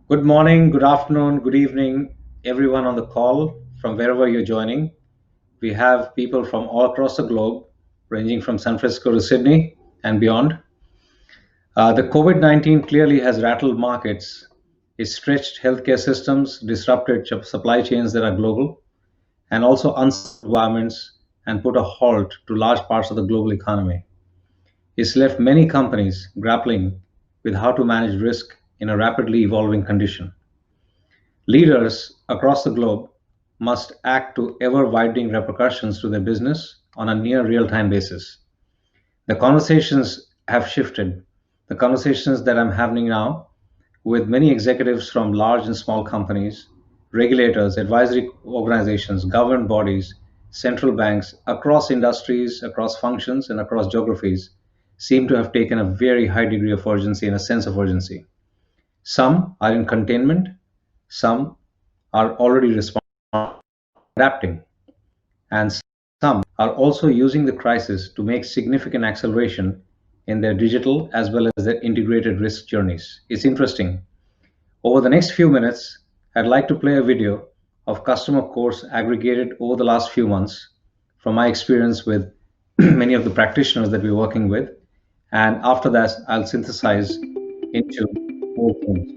Good morning, good afternoon, good evening, everyone on the call from wherever you're joining. We have people from all across the globe, ranging from San Francisco to Sydney and beyond. The COVID 19 clearly has rattled markets, it stretched healthcare systems, disrupted supply chains that are global, and also uncertain environments and put a halt to large parts of the global economy. It's left many companies grappling with how to manage risk in a rapidly evolving condition. Leaders across the globe must act to ever widening repercussions to their business on a near real time basis. The conversations have shifted. The conversations that I'm having now with many executives from large and small companies, regulators, advisory organizations, government bodies, central banks across industries, across functions, and across geographies seem to have taken a very high degree of urgency and a sense of urgency. Some are in containment, some are already adapting, and some are also using the crisis to make significant acceleration in their digital as well as their integrated risk journeys. It's interesting. Over the next few minutes, I'd like to play a video of customer course aggregated over the last few months from my experience with many of the practitioners that we're working with. And after that, I'll synthesize into more things.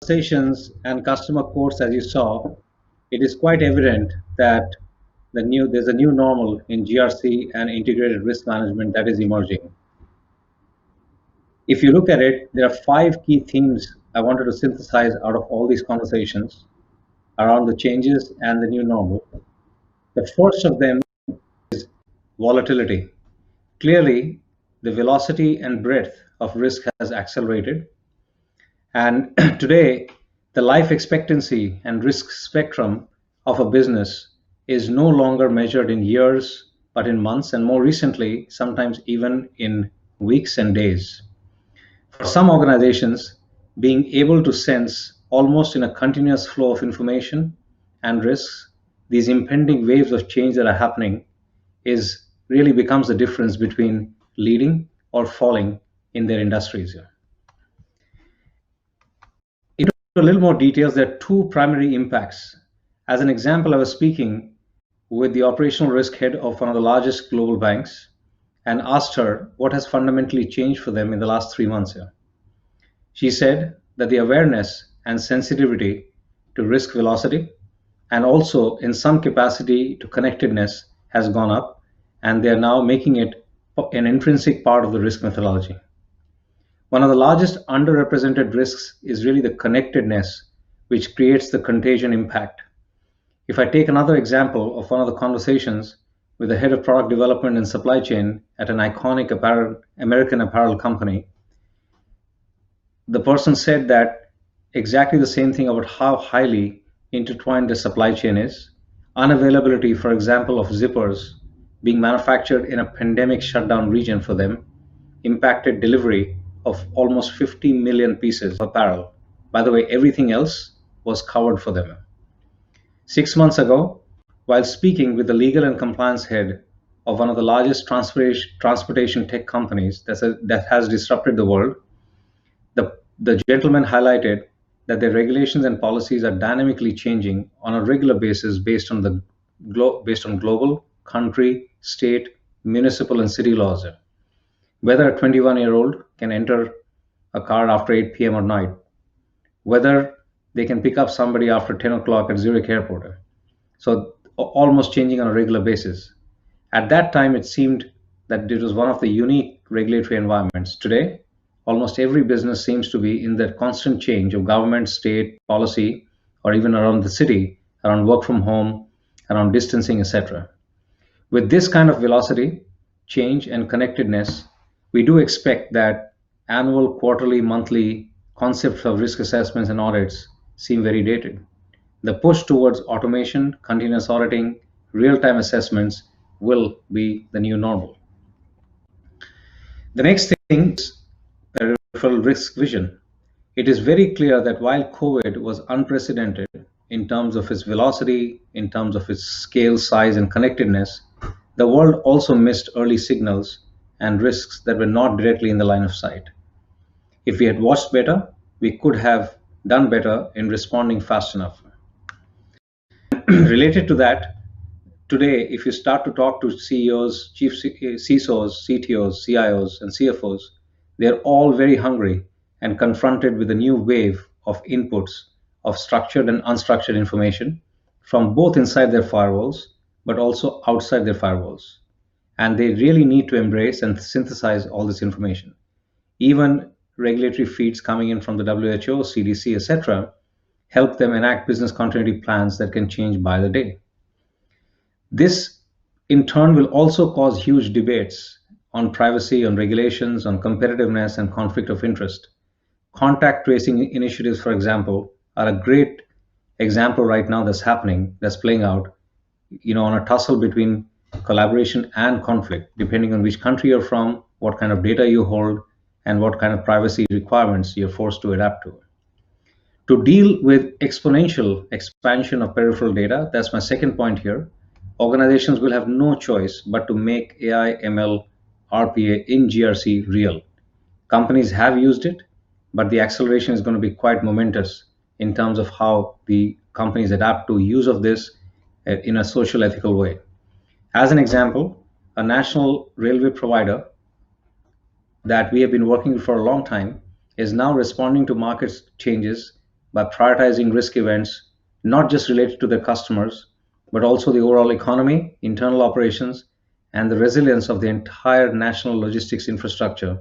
Conversations and customer quotes, as you saw, it is quite evident that there's a new normal in GRC and integrated risk management that is emerging. If you look at it, there are five key themes I wanted to synthesize out of all these conversations around the changes and the new normal. The first of them, volatility. Clearly, the velocity and breadth of risk has accelerated. And today, the life expectancy and risk spectrum of a business is no longer measured in years, but in months, and more recently, sometimes even in weeks and days. For some organizations, being able to sense almost in a continuous flow of information and risks, these impending waves of change that are happening is really becomes the difference between leading or falling in their industries here. Into a little more details, there are two primary impacts. As an example, I was speaking with the operational risk head of one of the largest global banks and asked her what has fundamentally changed for them in the last 3 months here. She said that the awareness and sensitivity to risk velocity and also in some capacity to connectedness has gone up, and they are now making it an intrinsic part of the risk methodology. One of the largest underrepresented risks is really the connectedness, which creates the contagion impact. If I take another example of one of the conversations with the head of product development and supply chain at an iconic American apparel company, the person said that exactly the same thing about how highly intertwined the supply chain is. Unavailability, for example, of zippers being manufactured in a pandemic shutdown region for them impacted delivery of almost 50 million pieces of apparel. By the way, everything else was covered for them. 6 months ago, while speaking with the legal and compliance head of one of the largest transportation tech companies that has disrupted the world, the gentleman highlighted that the regulations and policies are dynamically changing on a regular basis based on global, country, state, municipal, and city laws. Whether a 21-year-old can enter a car after 8 p.m. at night, whether they can pick up somebody after 10 o'clock at Zurich airport. So almost changing on a regular basis. At that time, it seemed that it was one of the unique regulatory environments. Today, almost every business seems to be in that constant change of government, state, policy, or even around the city, around work from home, around distancing, etc. With this kind of velocity, change, and connectedness, we do expect that annual, quarterly, monthly concepts of risk assessments and audits seem very dated. The push towards automation, continuous auditing, real-time assessments will be the new normal. The next thing is peripheral risk vision. It is very clear that while COVID was unprecedented in terms of its velocity, in terms of its scale, size, and connectedness, the world also missed early signals and risks that were not directly in the line of sight. If we had watched better, we could have done better in responding fast enough. Related to that, today, if you start to talk to CEOs, chief CISOs, CTOs, CIOs, and CFOs, they're all very hungry and confronted with a new wave of inputs of structured and unstructured information from both inside their firewalls, but also outside their firewalls. And they really need to embrace and synthesize all this information. Even regulatory feeds coming in from the WHO, CDC, etc., help them enact business continuity plans that can change by the day. This, in turn, will also cause huge debates on privacy, on regulations, on competitiveness, and conflict of interest. Contact tracing initiatives, for example, are a great example right now that's playing out, on a tussle between collaboration and conflict, depending on which country you're from, what kind of data you hold, and what kind of privacy requirements you're forced to adapt to. To deal with exponential expansion of peripheral data, that's my second point here, organizations will have no choice but to make AI, ML, RPA in GRC real. Companies have used it, but the acceleration is going to be quite momentous in terms of how the companies adapt to use of this in a social ethical way. As an example, a national railway provider that we have been working with for a long time is now responding to market changes by prioritizing risk events not just related to their customers, but also the overall economy, internal operations, and the resilience of the entire national logistics infrastructure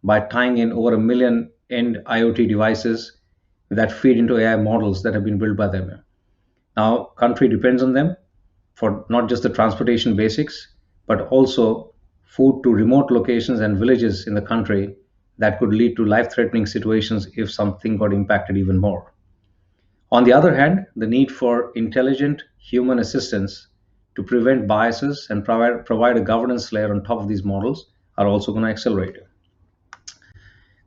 by tying in over a million end IoT devices that feed into AI models that have been built by them. Now, country depends on them for not just the transportation basics, but also food to remote locations and villages in the country that could lead to life-threatening situations if something got impacted even more. On the other hand, the need for intelligent human assistance to prevent biases and provide a governance layer on top of these models are also going to accelerate.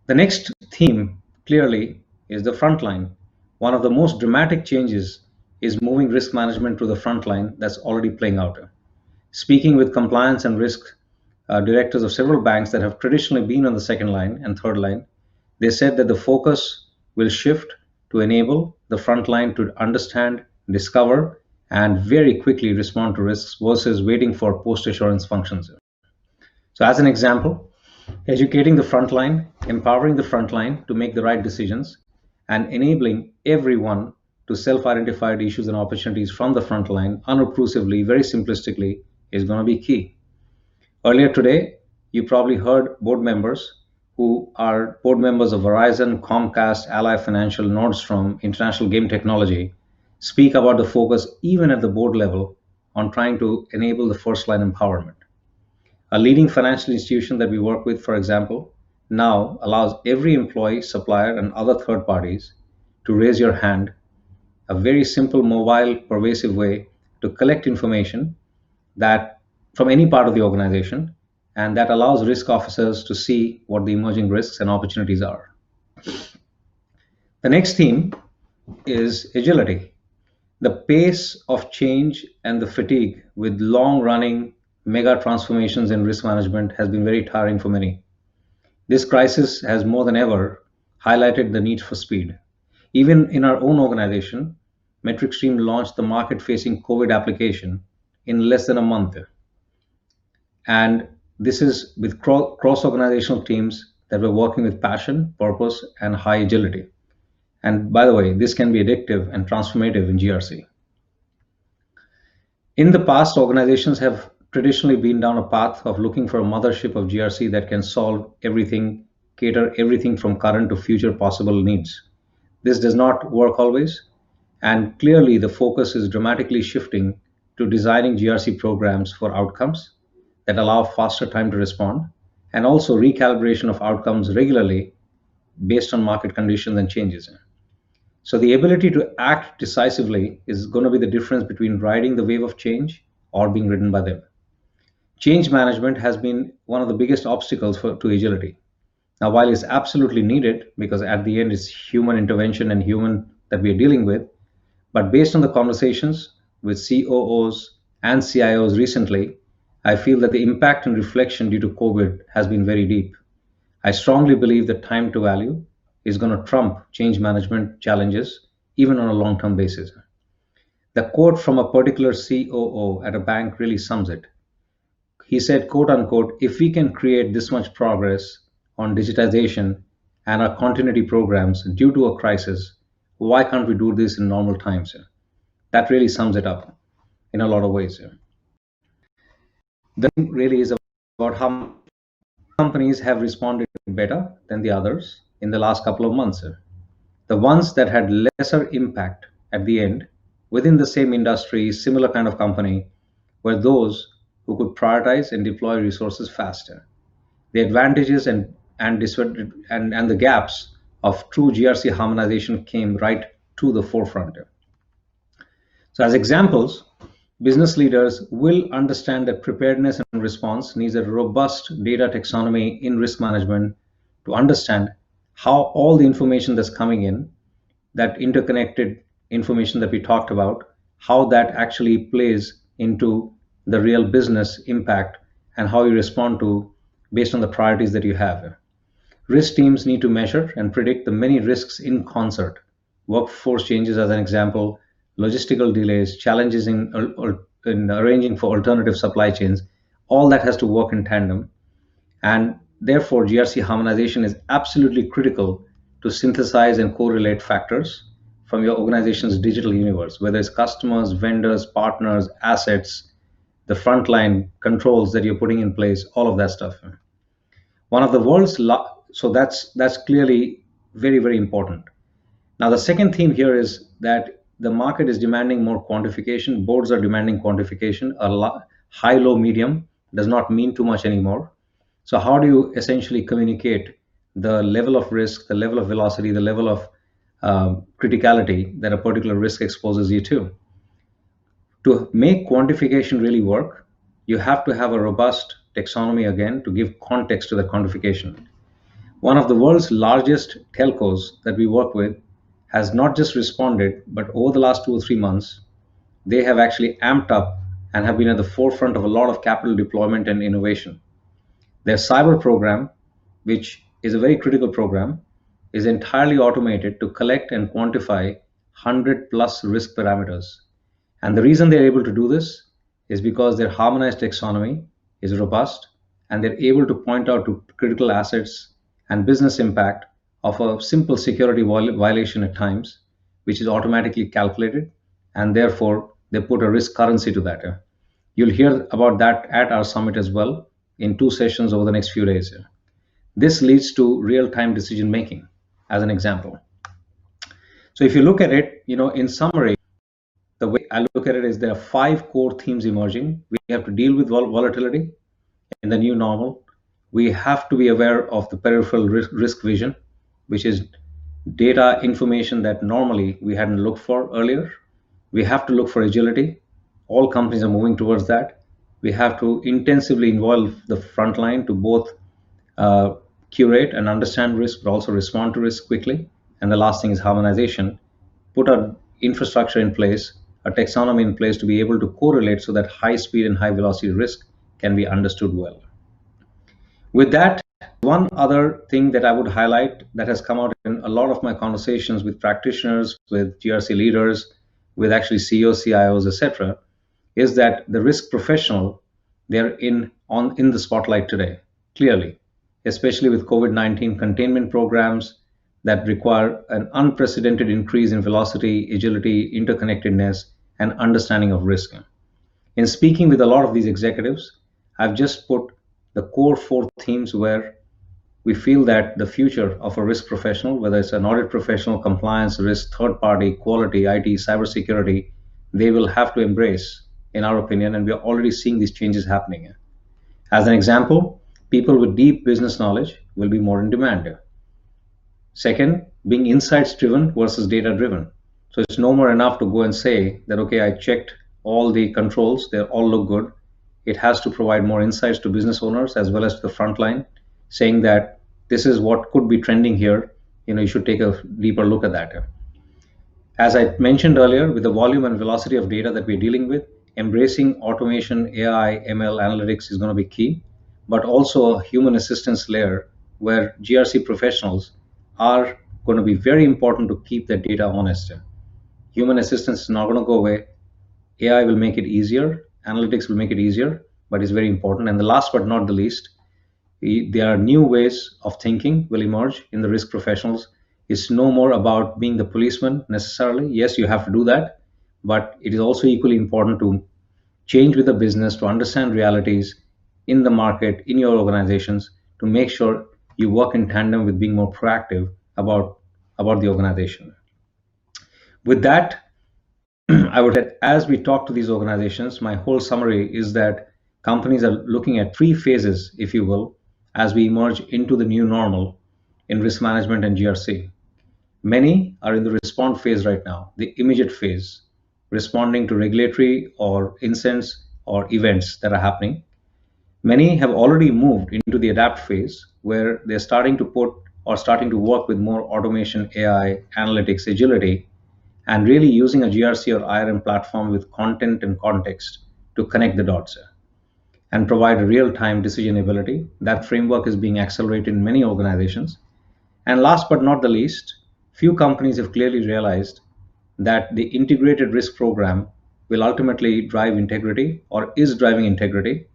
The next theme clearly is the front line. One of the most dramatic changes is moving risk management to the front line that's already playing out. Speaking with compliance and risk directors of several banks that have traditionally been on the second line and third line, they said that the focus will shift to enable the front line to understand, discover, and very quickly respond to risks versus waiting for post assurance functions. So, as an example, educating the front line, empowering the front line to make the right decisions, and enabling everyone to self identify issues and opportunities from the front line unobtrusively, very simplistically, is going to be key. Earlier today, you probably heard board members who are board members of Verizon, Comcast, Ally Financial, Nordstrom, International Game Technology speak about the focus, even at the board level, on trying to enable the first line empowerment. A leading financial institution that we work with, for example, now allows every employee, supplier, and other third parties to raise your hand, a very simple, mobile, pervasive way to collect information that from any part of the organization, and that allows risk officers to see what the emerging risks and opportunities are. The next theme is agility. The pace of change and the fatigue with long running mega transformations in risk management has been very tiring for many. This crisis has more than ever highlighted the need for speed. Even in our own organization, MetricStream launched the market facing COVID application in less than a month. And this is with cross organizational teams that were working with passion, purpose, and high agility. And by the way, this can be addictive and transformative in GRC. In the past, organizations have traditionally been down a path of looking for a mothership of GRC that can solve everything, cater everything from current to future possible needs. This does not work always, and clearly the focus is dramatically shifting to designing GRC programs for outcomes that allow faster time to respond, and also recalibration of outcomes regularly based on market conditions and changes. So the ability to act decisively is going to be the difference between riding the wave of change or being ridden by them. Change management has been one of the biggest obstacles to agility. Now, while it's absolutely needed, because at the end it's human intervention and human that we are dealing with, but based on the conversations with COOs and CIOs recently, I feel that the impact and reflection due to COVID has been very deep. I strongly believe that time to value is going to trump change management challenges, even on a long term basis. The quote from a particular COO at a bank really sums it. He said, quote unquote, if we can create this much progress on digitization and our continuity programs due to a crisis, why can't we do this in normal times? That really sums it up in a lot of ways. The thing really is about how companies have responded better than the others in the last couple of months. The ones that had lesser impact at the end within the same industry, similar kind of company, were those who could prioritize and deploy resources faster. The advantages and the gaps of true GRC harmonization came right to the forefront. So as examples, business leaders will understand that preparedness and response needs a robust data taxonomy in risk management to understand how all the information that's coming in, that interconnected information that we talked about, how that actually plays into the real business impact and how you respond to based on the priorities that you have. Risk teams need to measure and predict the many risks in concert. Workforce changes, as an example, logistical delays, challenges in arranging for alternative supply chains, all that has to work in tandem. And therefore, GRC harmonization is absolutely critical to synthesize and correlate factors from your organization's digital universe, whether it's customers, vendors, partners, assets, the frontline controls that you're putting in place, all of that stuff. One of the so that's clearly very, very important. Now, the second theme here is that the market is demanding more quantification. Boards are demanding quantification. High, low, medium does not mean too much anymore. So, how do you essentially communicate the level of risk, the level of velocity, the level of criticality that a particular risk exposes you to? To make quantification really work, you have to have a robust taxonomy again to give context to the quantification. One of the world's largest telcos that we work with has not just responded, but over the last 2 or 3 months, they have actually amped up and have been at the forefront of a lot of capital deployment and innovation. Their cyber program, which is a very critical program, is entirely automated to collect and quantify 100 plus risk parameters. And the reason they're able to do this is because their harmonized taxonomy is robust and they're able to point out to critical assets and business impact of a simple security violation at times, which is automatically calculated, and therefore they put a risk currency to that. You'll hear about that at our summit as well in 2 sessions over the next few days. This leads to real-time decision making, as an example. So if you look at it, in summary, the way I look at it is there are 5 core themes emerging. We have to deal with volatility in the new normal. We have to be aware of the peripheral risk vision, which is data information that normally we hadn't looked for earlier. We have to look for agility. All companies are moving towards that. We have to intensively involve the frontline to both curate and understand risk, but also respond to risk quickly. And the last thing is harmonization. Put an infrastructure in place, a taxonomy in place to be able to correlate so that high speed and high velocity risk can be understood well. With that, one other thing that I would highlight that has come out in a lot of my conversations with practitioners, with GRC leaders, with actually CEOs, CIOs, etc., is that the risk professional, they're in the spotlight today, clearly, especially with COVID-19 containment programs that require an unprecedented increase in velocity, agility, interconnectedness, and understanding of risk. In speaking with a lot of these executives, I've just put the core 4 themes where we feel that the future of a risk professional, whether it's an audit professional, compliance, risk, third party, quality, IT, cybersecurity, they will have to embrace, in our opinion, and we are already seeing these changes happening. As an example, people with deep business knowledge will be more in demand. Second, being insights driven versus data driven. So it's no more enough to go and say that, okay, I checked all the controls, they all look good. It has to provide more insights to business owners as well as to the frontline, saying that this is what could be trending here. You should take a deeper look at that. As I mentioned earlier, with the volume and velocity of data that we're dealing with, embracing automation, AI, ML, analytics is going to be key, but also a human assistance layer where GRC professionals are going to be very important to keep that data honest. Human assistance is not going to go away. AI will make it easier, analytics will make it easier, but it's very important. And the last but not the least, there are new ways of thinking will emerge in the risk professionals. It's no more about being the policeman necessarily. Yes, you have to do that, but it is also equally important to change with the business, to understand realities in the market, in your organizations, to make sure you work in tandem with being more proactive about the organization. With that, I would say, as we talk to these organizations, my whole summary is that companies are looking at 3 phases, if you will, as we emerge into the new normal in risk management and GRC. Many are in the respond phase right now, the immediate phase, responding to regulatory or incidents or events that are happening. Many have already moved into the adapt phase where they're starting to work with more automation, AI, analytics, agility, and really using a GRC or IRM platform with content and context to connect the dots and provide real-time decision ability. That framework is being accelerated in many organizations. And last but not the least, few companies have clearly realized that the integrated risk program will ultimately drive integrity or is driving integrity.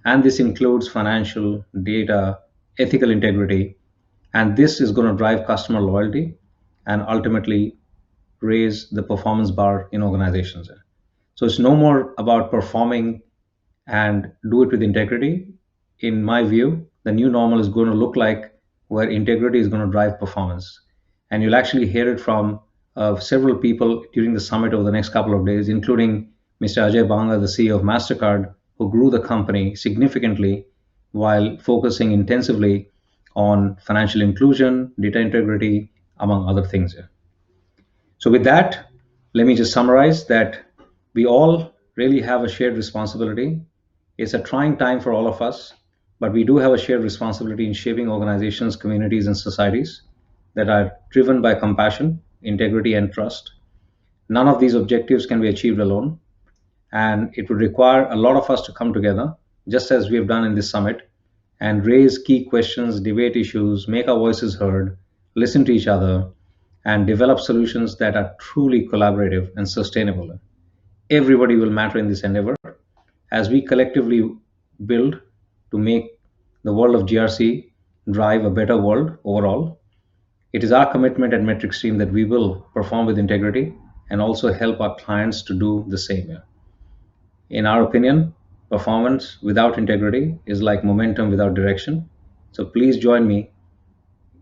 And this includes financial, data, ethical integrity. And this is going to drive customer loyalty and ultimately raise the performance bar in organizations. So it's no more about performing and do it with integrity. In my view, the new normal is going to look like where integrity is going to drive performance. And you'll actually hear it from several people during the summit over the next couple of days, including Mr. Ajay Banga, the CEO of MasterCard, who grew the company significantly while focusing intensively on financial inclusion, data integrity, among other things. So, with that, let me just summarize that we all really have a shared responsibility. It's a trying time for all of us, but we do have a shared responsibility in shaping organizations, communities, and societies that are driven by compassion, integrity, and trust. None of these objectives can be achieved alone, and it would require a lot of us to come together, just as we have done in this summit, and raise key questions, debate issues, make our voices heard, listen to each other, and develop solutions that are truly collaborative and sustainable. Everybody will matter in this endeavor as we collectively build to make the world of GRC drive a better world overall. It is our commitment at MetricStream that we will perform with integrity and also help our clients to do the same. In our opinion, performance without integrity is like momentum without direction. So please join me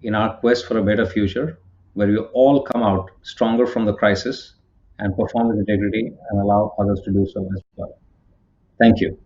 in our quest for a better future where we all come out stronger from the crisis and perform with integrity and allow others to do so as well. Thank you.